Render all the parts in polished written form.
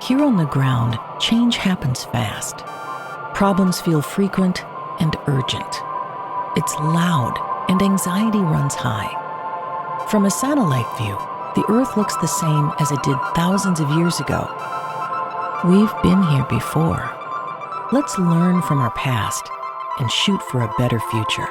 Here on the ground, change happens fast. Problems feel frequent and urgent. It's loud and anxiety runs high. From a satellite view, the Earth looks the same as it did thousands of years ago. We've been here before. Let's learn from our past and shoot for a better future.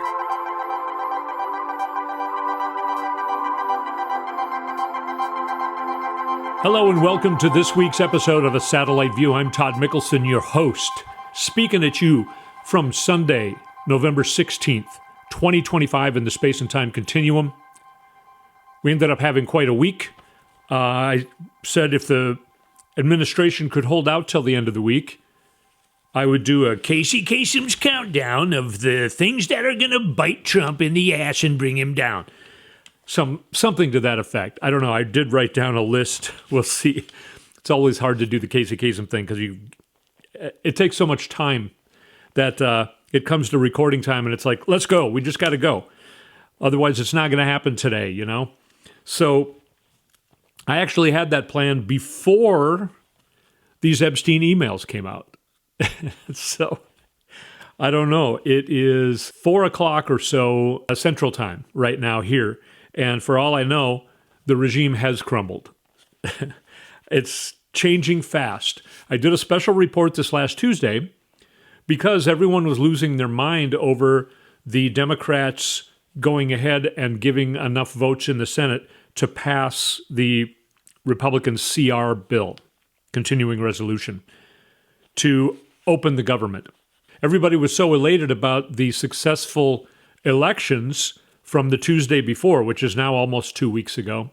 Hello and welcome to this week's episode of A Satellite View. I'm Todd Mickelson, your host, speaking at you from Sunday, November 16th, 2025 in the space and time continuum. We ended up having quite a week. I said if the administration could hold out till the end of the week, I would do a Casem's Countdown of the things that are going to bite Trump in the ass and bring him down. Something to that effect. I don't know. I did write down a list. We'll see. It's always hard to do the Kasem thing because it takes so much time that it comes to recording time and it's like, let's go. We just got to go. Otherwise, it's not going to happen today, you know? So I actually had that plan before these Epstein emails came out. So I don't know. It is 4 o'clock or so Central Time right now here. And for all I know, the regime has crumbled. It's changing fast. I did a special report this last Tuesday because everyone was losing their mind over the Democrats going ahead and giving enough votes in the Senate to pass the Republican CR bill, continuing resolution, to open the government. Everybody was so elated about the successful elections from the Tuesday before, which is now almost 2 weeks ago.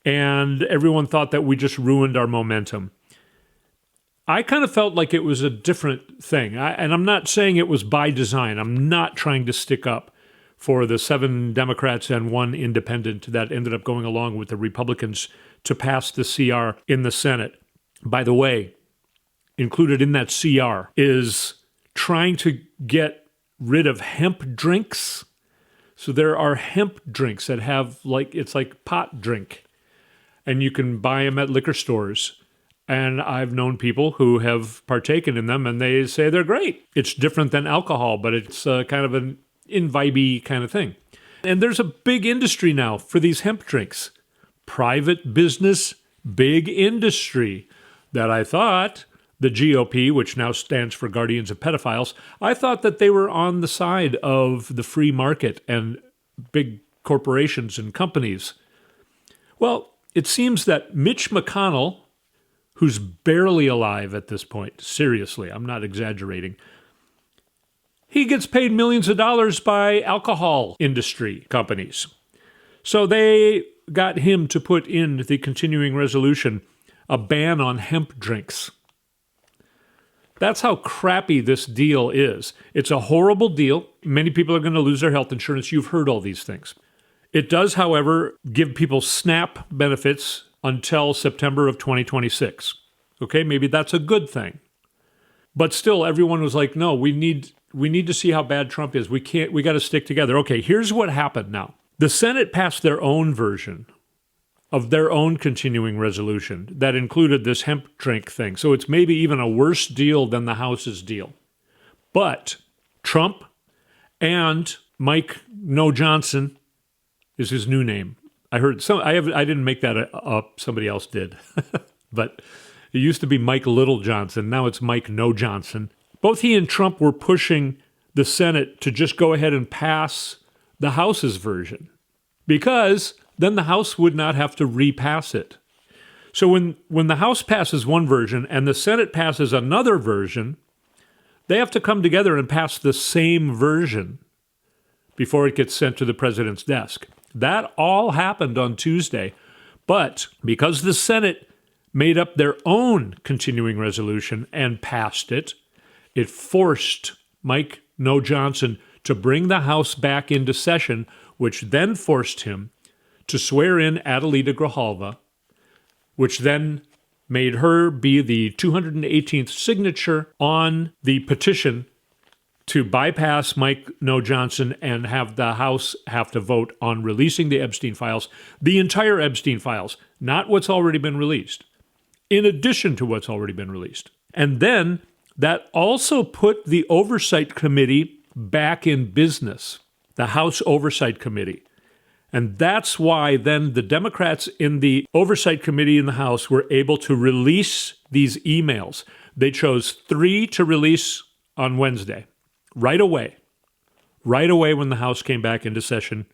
And everyone thought that we just ruined our momentum. I kind of felt like it was a different thing. And I'm not saying it was by design. I'm not trying to stick up for the 7 Democrats and 1 independent that ended up going along with the Republicans to pass the CR in the Senate. By the way, included in that CR is trying to get rid of hemp drinks. So there are hemp drinks that have it's like pot drink, and you can buy them at liquor stores. And I've known people who have partaken in them, and they say they're great. It's different than alcohol, but it's kind of an imbibe kind of thing. And there's a big industry now for these hemp drinks. Private business, big industry that I thought the GOP, which now stands for Guardians of Pedophiles, I thought that they were on the side of the free market and big corporations and companies. Well, it seems that Mitch McConnell, who's barely alive at this point, seriously, I'm not exaggerating, he gets paid millions of dollars by alcohol industry companies. So they got him to put in the continuing resolution a ban on hemp drinks. That's how crappy this deal is. It's a horrible deal. Many people are going to lose their health insurance. You've heard all these things. It does, however, give people SNAP benefits until September of 2026. Okay, maybe that's a good thing. But still, everyone was like, no, we need to see how bad Trump is. We got to stick together. Okay, here's what happened now. The Senate passed their own version of their own continuing resolution that included this hemp drink thing. So it's maybe even a worse deal than the House's deal. But Trump and Mike No Johnson is his new name. I heard I didn't make that up. Somebody else did. But it used to be Mike Little Johnson. Now it's Mike No Johnson. Both he and Trump were pushing the Senate to just go ahead and pass the House's version, because then the House would not have to repass it. So when the House passes one version and the Senate passes another version, they have to come together and pass the same version before it gets sent to the president's desk. That all happened on Tuesday. But because the Senate made up their own continuing resolution and passed it, it forced Mike No Johnson to bring the House back into session, which then forced him to swear in Adelita Grijalva, which then made her be the 218th signature on the petition to bypass Mike No Johnson and have the House have to vote on releasing the Epstein files, the entire Epstein files, not what's already been released. in addition to what's already been released. And then that also put the Oversight Committee back in business, the House Oversight Committee. And that's why then the Democrats in the Oversight Committee in the House were able to release these emails. They chose 3 to release on Wednesday, right away when the House came back into session.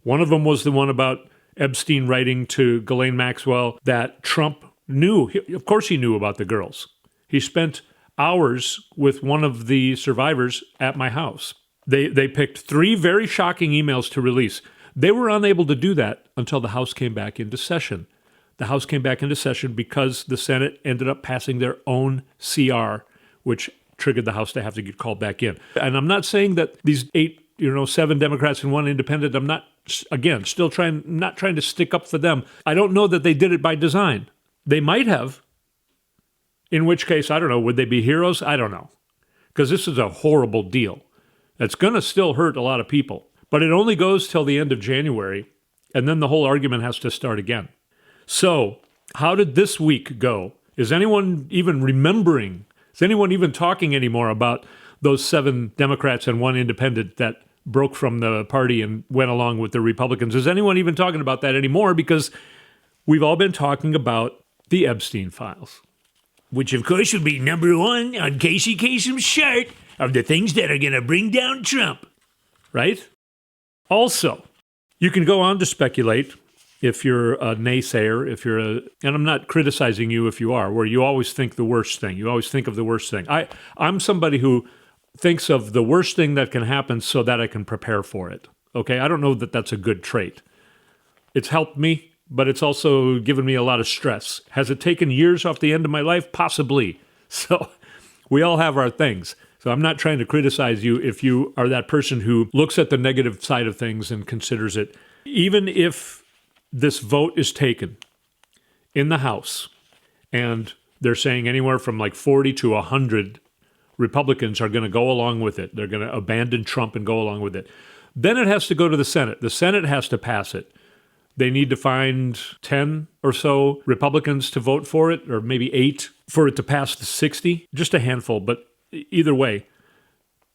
One of them was the one about Epstein writing to Ghislaine Maxwell that Trump knew. Of course he knew about the girls. He spent hours with one of the survivors at my house. They picked 3 very shocking emails to release. They were unable to do that until the House came back into session. The House came back into session because the Senate ended up passing their own CR, which triggered the House to have to get called back in. And I'm not saying that these 7 Democrats and 1 independent, I'm not, again, not trying to stick up for them. I don't know that they did it by design. They might have, in which case, I don't know, would they be heroes? I don't know. Because this is a horrible deal. It's going to still hurt a lot of people. But it only goes till the end of January, and then the whole argument has to start again. So, how did this week go? Is anyone even remembering? Is anyone even talking anymore about those 7 Democrats and 1 independent that broke from the party and went along with the Republicans? Is anyone even talking about that anymore? Because we've all been talking about the Epstein files, which of course will be number 1 on Casey Kasem's chart of the things that are going to bring down Trump, right? Also, you can go on to speculate if you're a naysayer, and I'm not criticizing you if you are, where you always think the worst thing. You always think of the worst thing. I'm somebody who thinks of the worst thing that can happen so that I can prepare for it. Okay, I don't know that that's a good trait. It's helped me, but it's also given me a lot of stress. Has it taken years off the end of my life? Possibly. So we all have our things. So I'm not trying to criticize you if you are that person who looks at the negative side of things and considers it. Even if this vote is taken in the House, and they're saying anywhere from like 40 to 100 Republicans are going to go along with it. They're going to abandon Trump and go along with it. Then it has to go to the Senate. The Senate has to pass it. They need to find 10 or so Republicans to vote for it, or maybe 8 for it to pass the 60. Just a handful, but either way,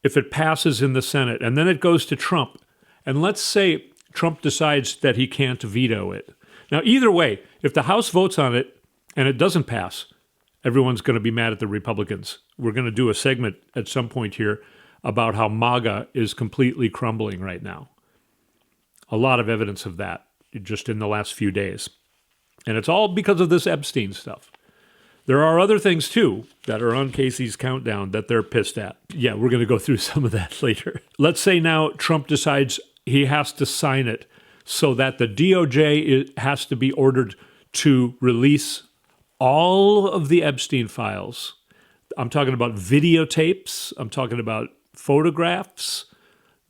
if it passes in the Senate and then it goes to Trump, and let's say Trump decides that he can't veto it. Now, either way, if the House votes on it and it doesn't pass, everyone's going to be mad at the Republicans. We're going to do a segment at some point here about how MAGA is completely crumbling right now. A lot of evidence of that just in the last few days. And it's all because of this Epstein stuff. There are other things, too, that are on Casey's countdown that they're pissed at. Yeah, we're going to go through some of that later. Let's say now Trump decides he has to sign it so that the DOJ has to be ordered to release all of the Epstein files. I'm talking about videotapes. I'm talking about photographs,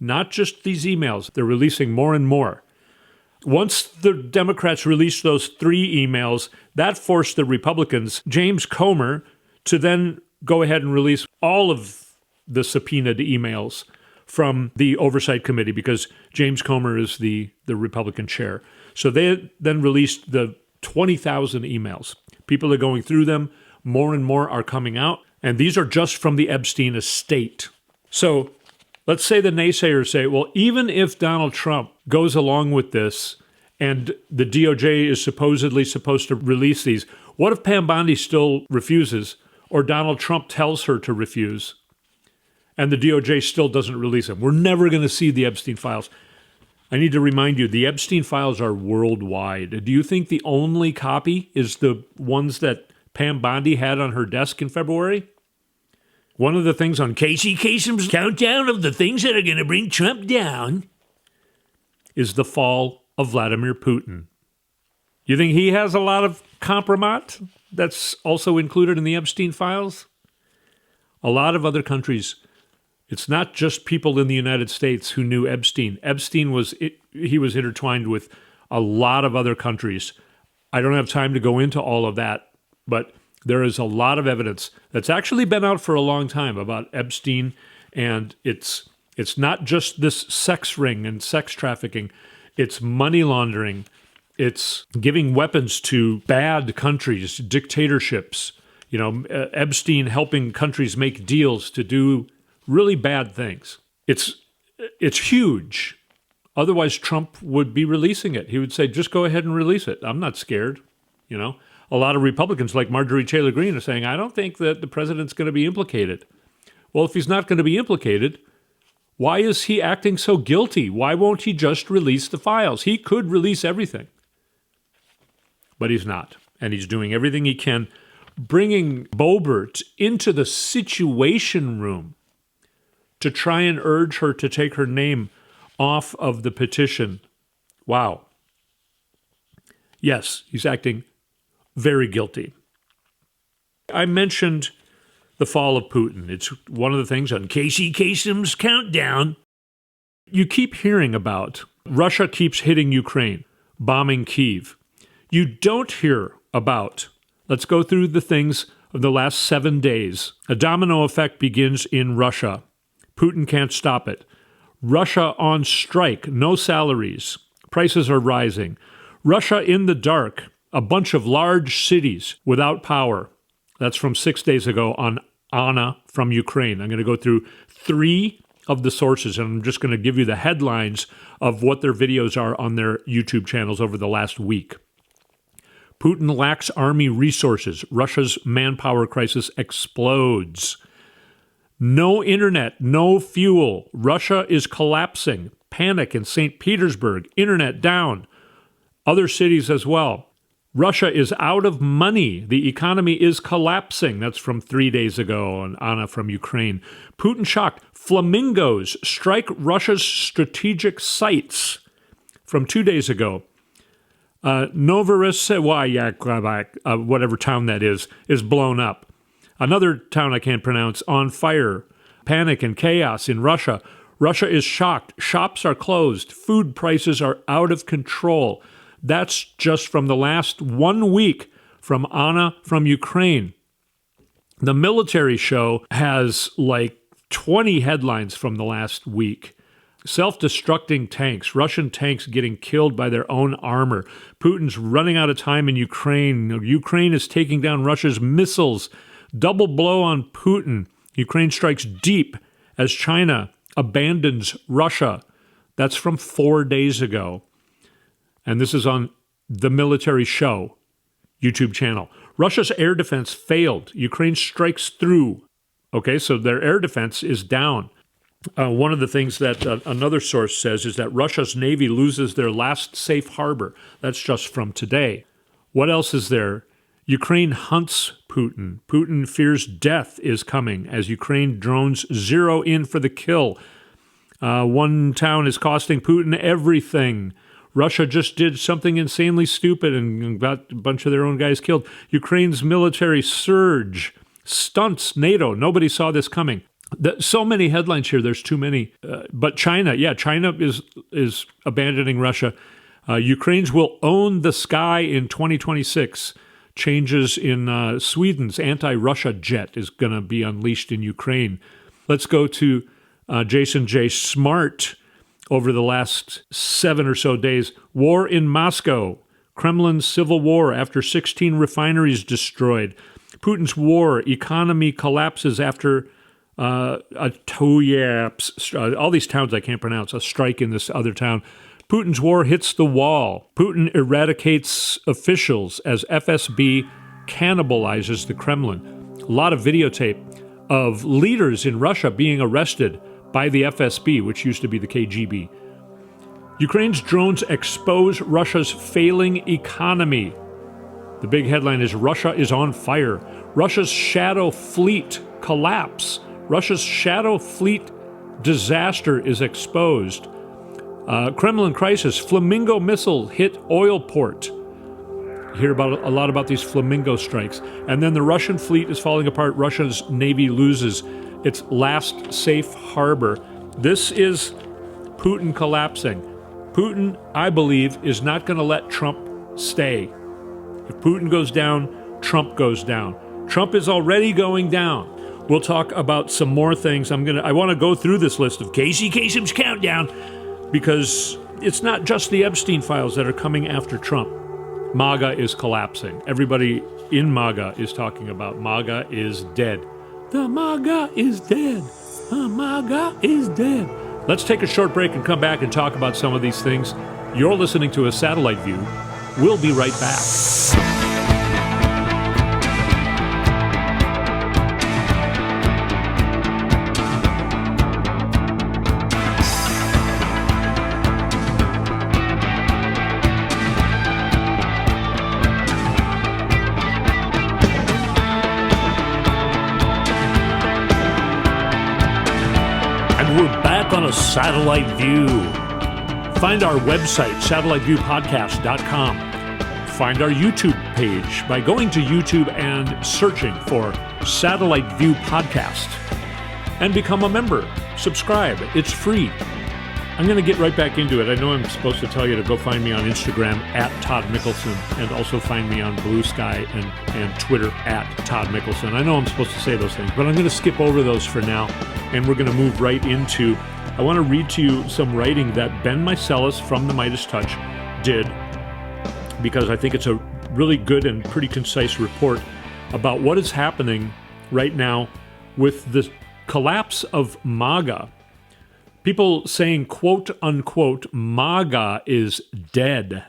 not just these emails. They're releasing more and more. Once the Democrats released those 3 emails, that forced the Republicans, James Comer, to then go ahead and release all of the subpoenaed emails from the Oversight Committee because James Comer is the Republican chair. So they then released the 20,000 emails. People are going through them. More and more are coming out. And these are just from the Epstein estate. So let's say the naysayers say, well, even if Donald Trump goes along with this and the DOJ is supposedly supposed to release these, what if Pam Bondi still refuses or Donald Trump tells her to refuse and the DOJ still doesn't release them? We're never going to see the Epstein files. I need to remind you, the Epstein files are worldwide. Do you think the only copy is the ones that Pam Bondi had on her desk in February? One of the things on Casey Kasem's countdown of the things that are going to bring Trump down is the fall of Vladimir Putin. You think he has a lot of compromise that's also included in the Epstein files? A lot of other countries, it's not just people in the United States who knew Epstein. Epstein was intertwined with a lot of other countries. I don't have time to go into all of that, but there is a lot of evidence that's actually been out for a long time about Epstein, and it's not just this sex ring and sex trafficking. It's money laundering. It's giving weapons to bad countries, dictatorships. Epstein helping countries make deals to do really bad things. It's huge. Otherwise, Trump would be releasing it. He would say, just go ahead and release it. I'm not scared. A lot of Republicans like Marjorie Taylor Greene are saying, I don't think that the president's going to be implicated. Well, if he's not going to be implicated, why is he acting so guilty? Why won't he just release the files? He could release everything. But he's not. And he's doing everything he can, bringing Boebert into the Situation Room to try and urge her to take her name off of the petition. Wow. Yes, he's acting very guilty. I mentioned the fall of Putin. It's one of the things on Casem's Countdown. You keep hearing about Russia keeps hitting Ukraine, bombing Kyiv. You don't hear about, let's go through the things of the last 7 days. A domino effect begins in Russia. Putin can't stop it. Russia on strike, no salaries. Prices are rising. Russia in the dark, a bunch of large cities without power. That's from 6 days ago on Anna from Ukraine. I'm going to go through 3 of the sources, and I'm just going to give you the headlines of what their videos are on their YouTube channels over the last week. Putin lacks army resources. Russia's manpower crisis explodes. No internet, no fuel. Russia is collapsing. Panic in St. Petersburg. Internet down. Other cities as well. Russia is out of money. The economy is collapsing. That's from 3 days ago on Anna from Ukraine. Putin shocked. Flamingos strike Russia's strategic sites from 2 days ago. Novorossiysk, whatever town that is blown up. Another town I can't pronounce, on fire. Panic and chaos in Russia. Russia is shocked. Shops are closed. Food prices are out of control. That's just from the last 1 week from Anna from Ukraine. The military show has like 20 headlines from the last week. Self-destructing tanks, Russian tanks getting killed by their own armor. Putin's running out of time in Ukraine. Ukraine is taking down Russia's missiles. Double blow on Putin. Ukraine strikes deep as China abandons Russia. That's from 4 days ago. And this is on the Military Show YouTube channel. Russia's air defense failed. Ukraine strikes through. Okay, so their air defense is down. One of the things that another source says is that Russia's Navy loses their last safe harbor. That's just from today. What else is there? Ukraine hunts Putin. Putin fears death is coming as Ukraine drones zero in for the kill. One town is costing Putin everything. Russia just did something insanely stupid and got a bunch of their own guys killed. Ukraine's military surge stunts NATO. Nobody saw this coming. So many headlines here. There's too many. But China is abandoning Russia. Ukraine's will own the sky in 2026. Changes in Sweden's anti-Russia jet is going to be unleashed in Ukraine. Let's go to Jason J. Smart over the last 7 or so days. War in Moscow. Kremlin's civil war after 16 refineries destroyed. Putin's war. Economy collapses after all these towns I can't pronounce. A strike in this other town. Putin's war hits the wall. Putin eradicates officials as FSB cannibalizes the Kremlin. A lot of videotape of leaders in Russia being arrested by the FSB, which used to be the KGB. Ukraine's drones expose Russia's failing economy. The big headline is Russia is on fire. Russia's shadow fleet collapse. Russia's shadow fleet disaster is exposed. Kremlin crisis. Flamingo missile hit oil port. You hear a lot about these Flamingo strikes. And then the Russian fleet is falling apart. Russia's Navy loses its last safe harbor. This is Putin collapsing. Putin, I believe, is not going to let Trump stay. If Putin goes down, Trump goes down. Trump is already going down. We'll talk about some more things. I want to go through this list of Casem's Countdown because it's not just the Epstein files that are coming after Trump. MAGA is collapsing. Everybody in MAGA is talking about MAGA is dead. The MAGA is dead. The MAGA is dead. Let's take a short break and come back and talk about some of these things. You're listening to A Satellite View. We'll be right back. On A Satellite View. Find our website, satelliteviewpodcast.com. Find our YouTube page by going to YouTube and searching for Satellite View Podcast. And become a member. Subscribe. It's free. I'm going to get right back into it. I know I'm supposed to tell you to go find me on Instagram at Todd Mickelson, and also find me on Blue Sky and Twitter at Todd Mickelson. I know I'm supposed to say those things, but I'm going to skip over those for now, and we're going to move right into, I want to read to you some writing that Ben Meiselas from the Midas Touch did, because I think it's a really good and pretty concise report about what is happening right now with the collapse of MAGA. People saying, quote unquote, MAGA is dead.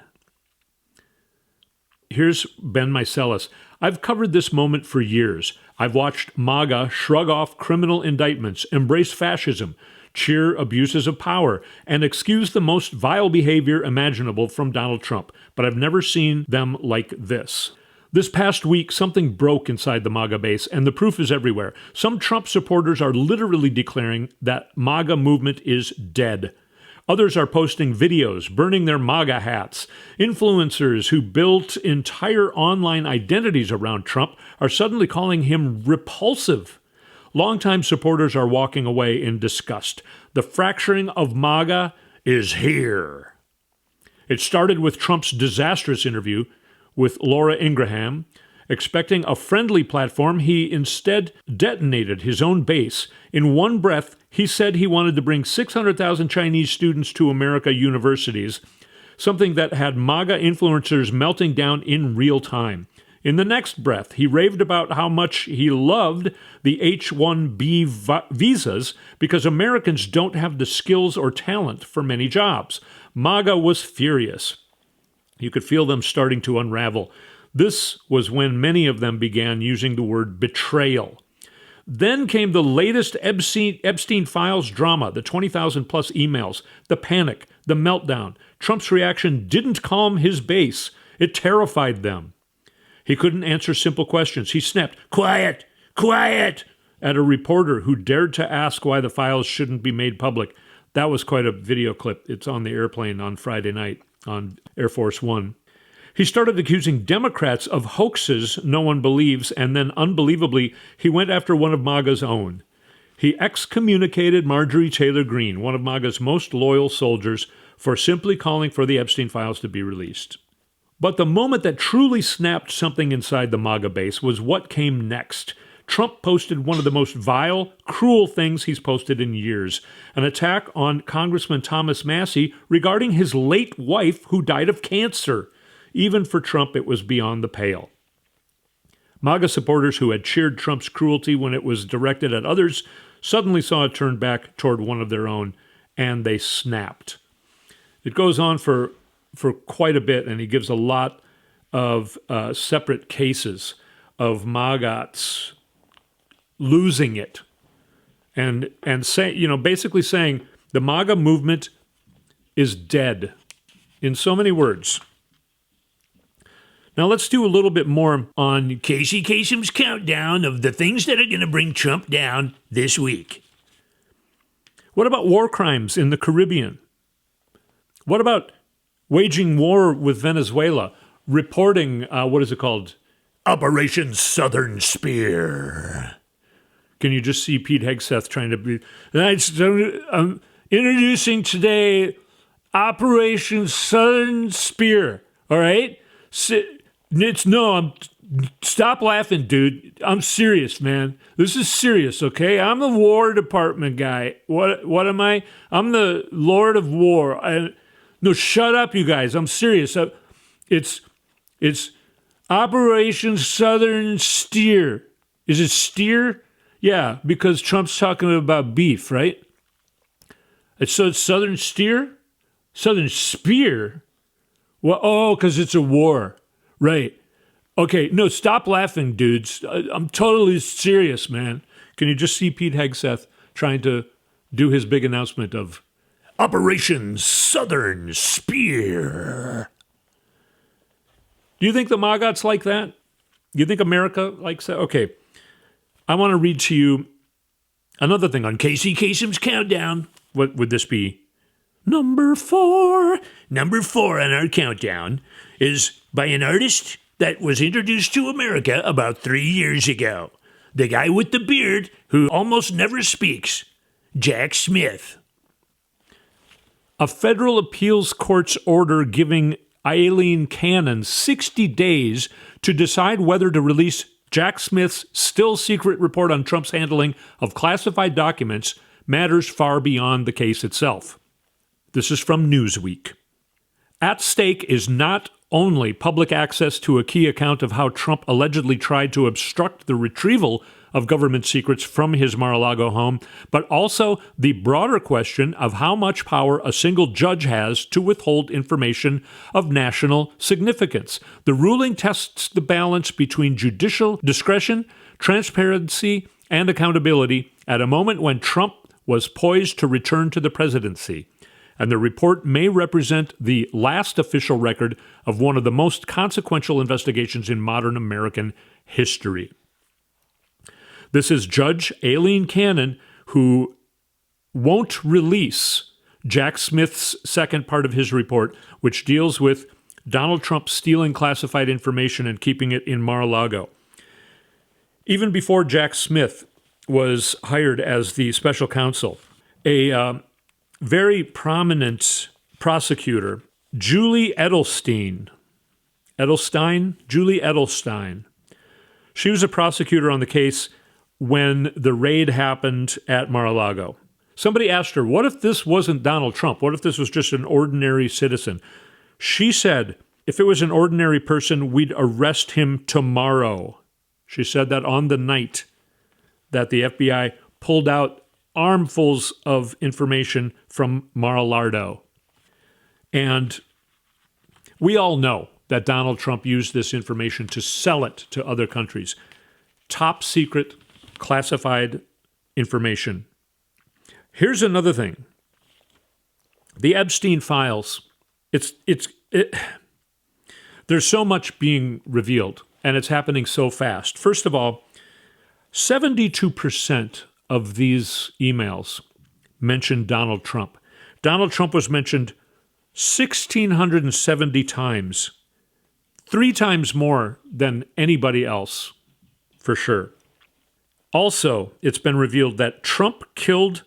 Here's Ben Meiselas. I've covered this moment for years. I've watched MAGA shrug off criminal indictments, embrace fascism, cheer abuses of power, and excuse the most vile behavior imaginable from Donald Trump. But I've never seen them like this. This past week, something broke inside the MAGA base, and the proof is everywhere. Some Trump supporters are literally declaring that MAGA movement is dead. Others are posting videos, burning their MAGA hats. Influencers who built entire online identities around Trump are suddenly calling him repulsive. Longtime supporters are walking away in disgust. The fracturing of MAGA is here. It started with Trump's disastrous interview with Laura Ingraham. Expecting a friendly platform, he instead detonated his own base. In one breath, he said he wanted to bring 600,000 Chinese students to America universities, something that had MAGA influencers melting down in real time. In the next breath, he raved about how much he loved the H-1B visas because Americans don't have the skills or talent for many jobs. MAGA was furious. You could feel them starting to unravel. This was when many of them began using the word betrayal. Then came the latest Epstein Files drama, the 20,000 plus emails, the panic, the meltdown. Trump's reaction didn't calm his base. It terrified them. He couldn't answer simple questions. He snapped, "Quiet, quiet," at a reporter who dared to ask why the files shouldn't be made public. That was quite a video clip. It's on the airplane on Friday night on Air Force One. He started accusing Democrats of hoaxes no one believes, and then, unbelievably, he went after one of MAGA's own. He excommunicated Marjorie Taylor Greene, one of MAGA's most loyal soldiers, for simply calling for the Epstein files to be released. But the moment that truly snapped something inside the MAGA base was what came next. Trump posted one of the most vile, cruel things he's posted in years, an attack on Congressman Thomas Massie regarding his late wife who died of cancer. Even for Trump, it was beyond the pale. MAGA supporters who had cheered Trump's cruelty when it was directed at others suddenly saw it turn back toward one of their own, and they snapped. It goes on for quite a bit, and he gives a lot of separate cases of MAGAs losing it, and say, basically saying the MAGA movement is dead, in so many words. Now let's do a little bit more on Casey Kasem's countdown of the things that are going to bring Trump down this week. What about war crimes in the Caribbean? What about waging war with Venezuela? Reporting, what is it called? Operation Southern Spear. Can you just see Pete Hegseth trying to be... I'm introducing today Operation Southern Spear, all right? Stop laughing, dude. I'm serious, man. This is serious, okay? I'm the War Department guy. What am I? I'm the Lord of War. No, shut up, you guys. I'm serious. It's Operation Southern Steer. Is it steer? Yeah, because Trump's talking about beef, right? So it's Southern Steer? Southern Spear? Well, oh, because it's a war. Right. Okay, no, stop laughing, dudes. I'm totally serious, man. Can you just see Pete Hegseth trying to do his big announcement of Operation Southern Spear? Do you think the Maggots like that? Do you think America likes that? Okay, I want to read to you another thing on Casem's Countdown. What would this be? Number 4. Number 4 on our countdown is by an artist that was introduced to America about 3 years ago. The guy with the beard who almost never speaks, Jack Smith. A federal appeals court's order giving Aileen Cannon 60 days to decide whether to release Jack Smith's still secret report on Trump's handling of classified documents matters far beyond the case itself. This is from Newsweek. At stake is not only public access to a key account of how Trump allegedly tried to obstruct the retrieval of government secrets from his Mar-a-Lago home, but also the broader question of how much power a single judge has to withhold information of national significance. The ruling tests the balance between judicial discretion, transparency, and accountability at a moment when Trump was poised to return to the presidency. And the report may represent the last official record of one of the most consequential investigations in modern American history. This is Judge Aileen Cannon, who won't release Jack Smith's second part of his report, which deals with Donald Trump stealing classified information and keeping it in Mar-a-Lago. Even before Jack Smith was hired as the special counsel, a very prominent prosecutor, Julie Edelstein. She was a prosecutor on the case when the raid happened at Mar-a-Lago. Somebody asked her, what if this wasn't Donald Trump? What if this was just an ordinary citizen? She said, if it was an ordinary person, we'd arrest him tomorrow. She said that on the night that the FBI pulled out armfuls of information from Mar-a-Lago. And we all know that Donald Trump used this information to sell it to other countries. Top secret, classified information. Here's another thing. The Epstein files, there's so much being revealed, and it's happening so fast. First of all, 72% of these emails mentioned Donald Trump. Donald Trump was mentioned 1,670 times, 3 times more than anybody else, for sure. Also, it's been revealed that Trump killed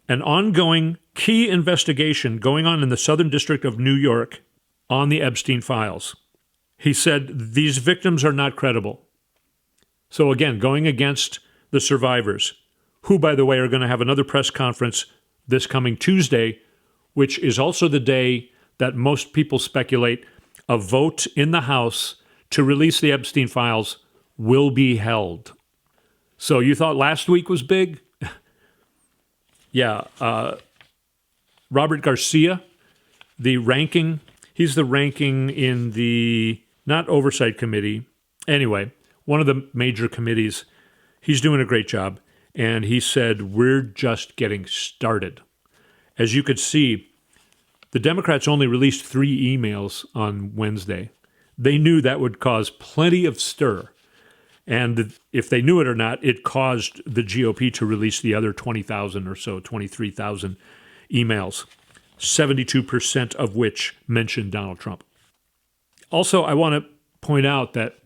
an ongoing key investigation going on in the Southern District of New York on the Epstein files. He said these victims are not credible. So again, going against the survivors, who, by the way, are going to have another press conference this coming Tuesday, which is also the day that most people speculate a vote in the House to release the Epstein files will be held. So you thought last week was big? Yeah. Robert Garcia, he's the ranking in the, not oversight committee. Anyway, one of the major committees. He's doing a great job. And he said, we're just getting started. As you could see, the Democrats only released 3 emails on Wednesday. They knew that would cause plenty of stir. And if they knew it or not, it caused the GOP to release the other 20,000 or so, 23,000 emails, 72% of which mentioned Donald Trump. Also, I want to point out that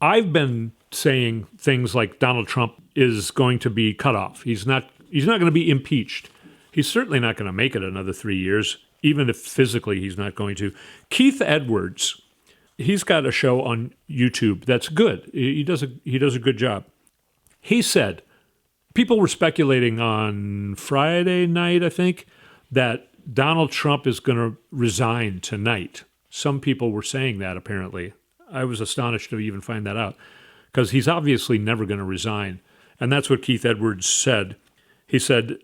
I've been saying things like Donald Trump is going to be cut off. He's not going to be impeached. He's certainly not going to make it another 3 years, even if physically he's not going to. Keith Edwards, he's got a show on YouTube that's good. He does a good job. He said, people were speculating on Friday night, I think, that Donald Trump is going to resign tonight. Some people were saying that, apparently. I was astonished to even find that out, because he's obviously never going to resign. And that's what Keith Edwards said. He said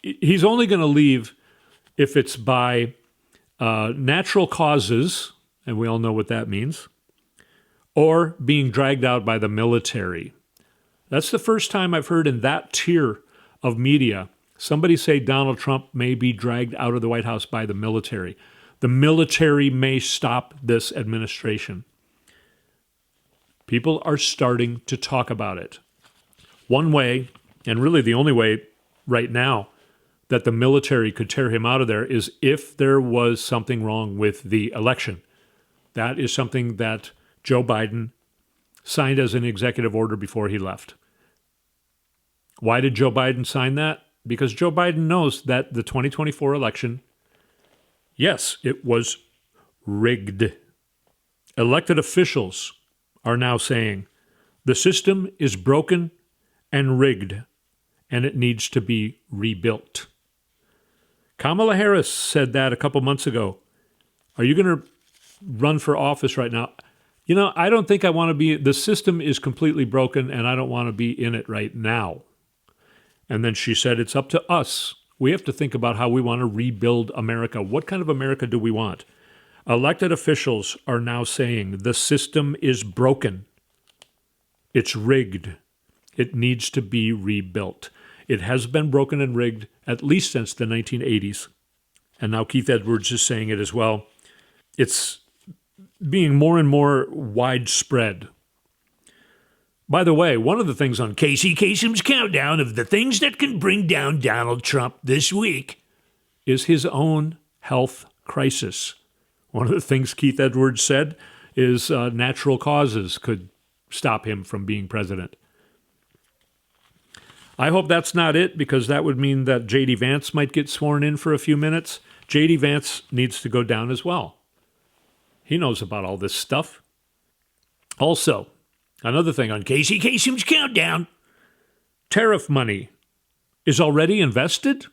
he's only going to leave if it's by natural causes, and we all know what that means, or being dragged out by the military. That's the first time I've heard in that tier of media somebody say Donald Trump may be dragged out of the White House by the military. The military may stop this administration. People are starting to talk about it. One way, and really the only way right now, that the military could tear him out of there is if there was something wrong with the election. That is something that Joe Biden signed as an executive order before he left. Why did Joe Biden sign that? Because Joe Biden knows that the 2024 election, yes, it was rigged. Elected officials are now saying the system is broken and rigged, and it needs to be rebuilt. Kamala Harris said that a couple months ago. Are you going to run for office right now? You know, I don't think I want to be. The system is completely broken, and I don't want to be in it right now. And then she said, it's up to us. We have to think about how we want to rebuild America. What kind of America do we want? Elected officials are now saying the system is broken. It's rigged. It needs to be rebuilt. It has been broken and rigged at least since the 1980s. And now Keith Edwards is saying it as well. It's being more and more widespread. By the way, one of the things on Casem's Countdown of the things that can bring down Donald Trump this week is his own health crisis. One of the things Keith Edwards said is natural causes could stop him from being president. I hope that's not it, because that would mean that J.D. Vance might get sworn in for a few minutes. J.D. Vance needs to go down as well. He knows about all this stuff. Also, another thing on Casem's Countdown, tariff money is already invested?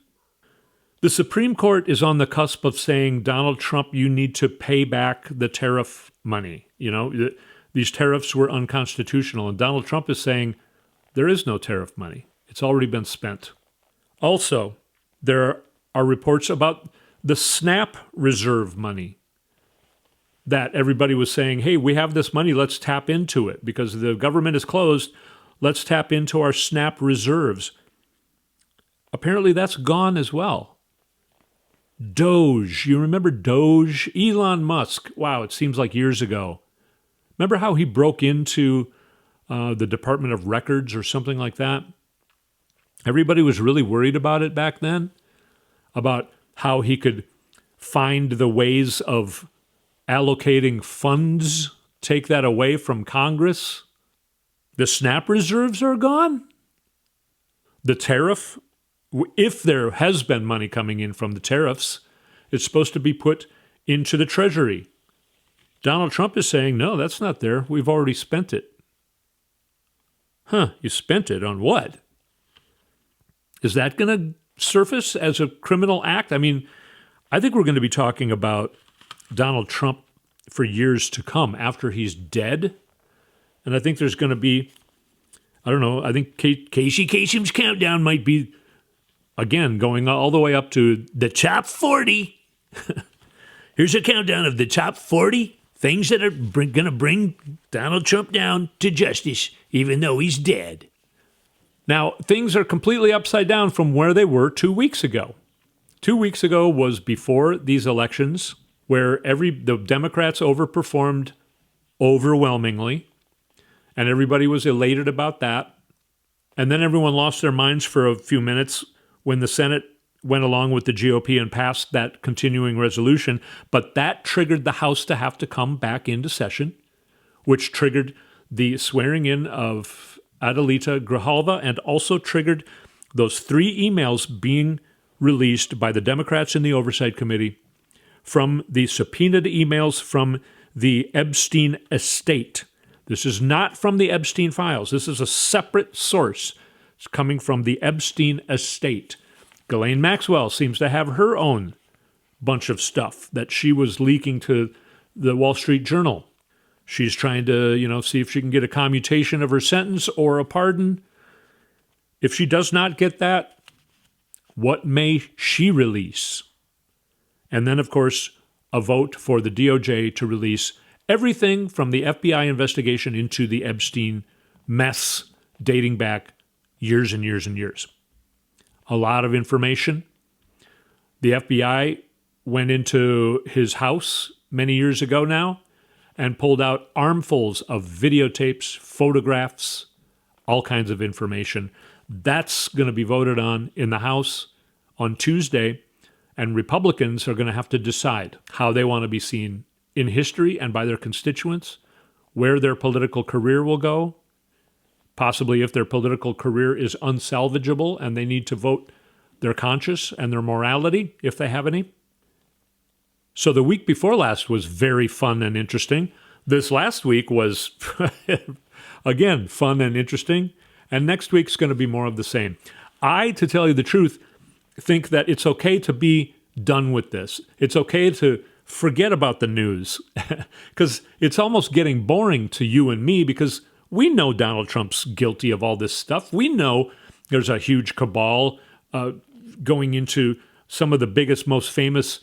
The Supreme Court is on the cusp of saying, Donald Trump, you need to pay back the tariff money. You know, these tariffs were unconstitutional. And Donald Trump is saying, there is no tariff money. It's already been spent. Also, there are reports about the SNAP reserve money that everybody was saying, hey, we have this money, let's tap into it. Because the government is closed, let's tap into our SNAP reserves. Apparently that's gone as well. Doge, you remember Doge? Elon Musk, wow, it seems like years ago. Remember how he broke into the Department of Records or something like that? Everybody was really worried about it back then, about how he could find the ways of allocating funds, take that away from Congress. The SNAP reserves are gone. The tariff, if there has been money coming in from the tariffs, it's supposed to be put into the Treasury. Donald Trump is saying, no, that's not there. We've already spent it. Huh, you spent it on what? Is that going to surface as a criminal act? I mean, I think we're going to be talking about Donald Trump for years to come after he's dead. And I think there's going to be, I don't know, I think Casem's Countdown might be, again, going all the way up to the top 40. Here's a countdown of the top 40 things that are going to bring Donald Trump down to justice, even though he's dead. Now, things are completely upside down from where they were 2 weeks ago. 2 weeks ago was before these elections, where the Democrats overperformed overwhelmingly, and everybody was elated about that. And then everyone lost their minds for a few minutes when the Senate went along with the GOP and passed that continuing resolution. But that triggered the House to have to come back into session, which triggered the swearing in of Adelita Grijalva, and also triggered those 3 emails being released by the Democrats in the Oversight Committee from the subpoenaed emails from the Epstein estate. This is not from the Epstein files. This is a separate source. It's coming from the Epstein estate. Ghislaine Maxwell seems to have her own bunch of stuff that she was leaking to the Wall Street Journal. She's trying to, see if she can get a commutation of her sentence or a pardon. If she does not get that, what may she release? And then, of course, a vote for the DOJ to release everything from the FBI investigation into the Epstein mess dating back years and years and years. A lot of information. The FBI went into his house many years ago now and pulled out armfuls of videotapes, photographs, all kinds of information. That's going to be voted on in the House on Tuesday, and Republicans are going to have to decide how they want to be seen in history and by their constituents, where their political career will go, possibly if their political career is unsalvageable and they need to vote their conscience and their morality, if they have any. So the week before last was very fun and interesting. This last week was, again, fun and interesting. And next week's going to be more of the same. I, to tell you the truth, think that it's okay to be done with this. It's okay to forget about the news because it's almost getting boring to you and me because we know Donald Trump's guilty of all this stuff. We know there's a huge cabal going into some of the biggest, most famous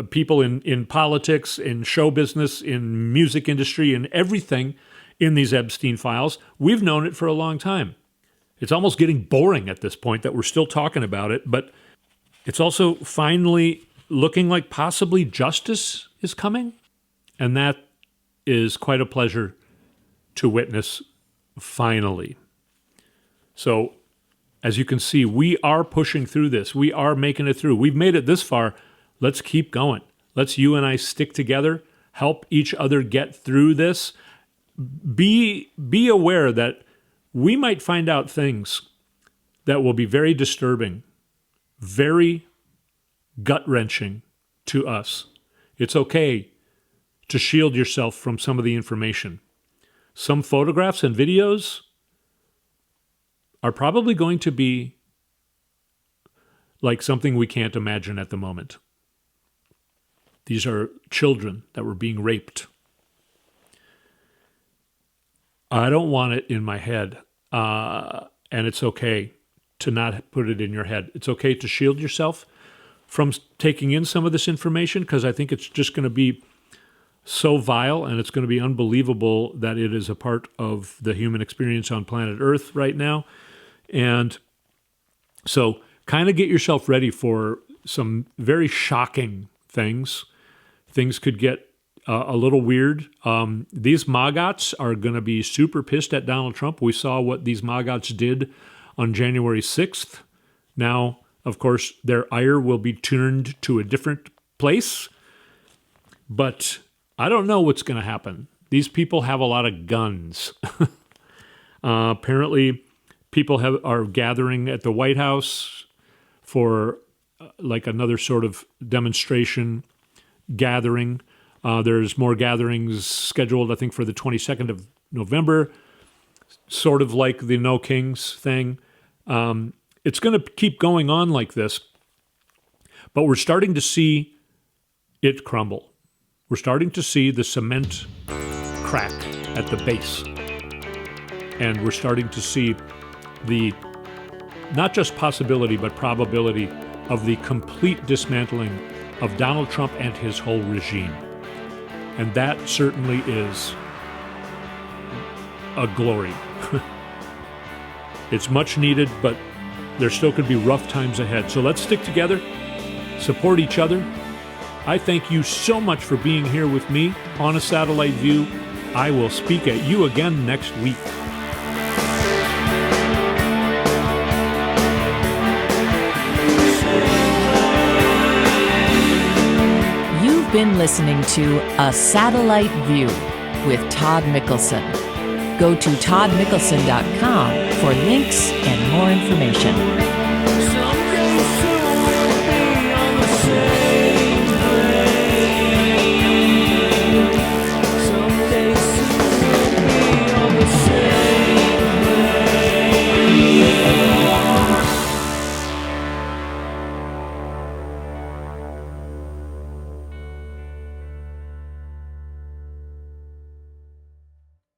people in politics, in show business, in music industry, in everything in these Epstein files. We've known it for a long time. It's almost getting boring at this point that we're still talking about it, but it's also finally looking like possibly justice is coming, and that is quite a pleasure to witness finally. So, as you can see, we are pushing through this. We are making it through. We've made it this far. Let's keep going. Let's you and I stick together, help each other get through this. Be aware that we might find out things that will be very disturbing, very gut-wrenching to us. It's okay to shield yourself from some of the information. Some photographs and videos are probably going to be like something we can't imagine at the moment. These are children that were being raped. I don't want it in my head, and it's okay to not put it in your head. It's okay to shield yourself from taking in some of this information because I think it's just going to be so vile and it's going to be unbelievable that it is a part of the human experience on planet Earth right now. And so kind of get yourself ready for some very shocking things. Things could get a little weird. These maggots are going to be super pissed at Donald Trump. We saw what these maggots did on January 6th. Now, of course, their ire will be turned to a different place. But I don't know what's going to happen. These people have a lot of guns. Apparently, people are gathering at the White House for like another sort of demonstration gathering. There's more gatherings scheduled, I think, for the 22nd of November, sort of like the No Kings thing. It's going to keep going on like this, but we're starting to see it crumble. We're starting to see the cement crack at the base. And we're starting to see the, not just possibility, but probability of the complete dismantling of Donald Trump and his whole regime. And that certainly is a glory. It's much needed, but there still could be rough times ahead. So let's stick together, support each other. I thank you so much for being here with me on A Satellite View. I will speak at you again next week. You've been listening to A Satellite View with Todd Mickelson. Go to toddmickelson.com for links and more information.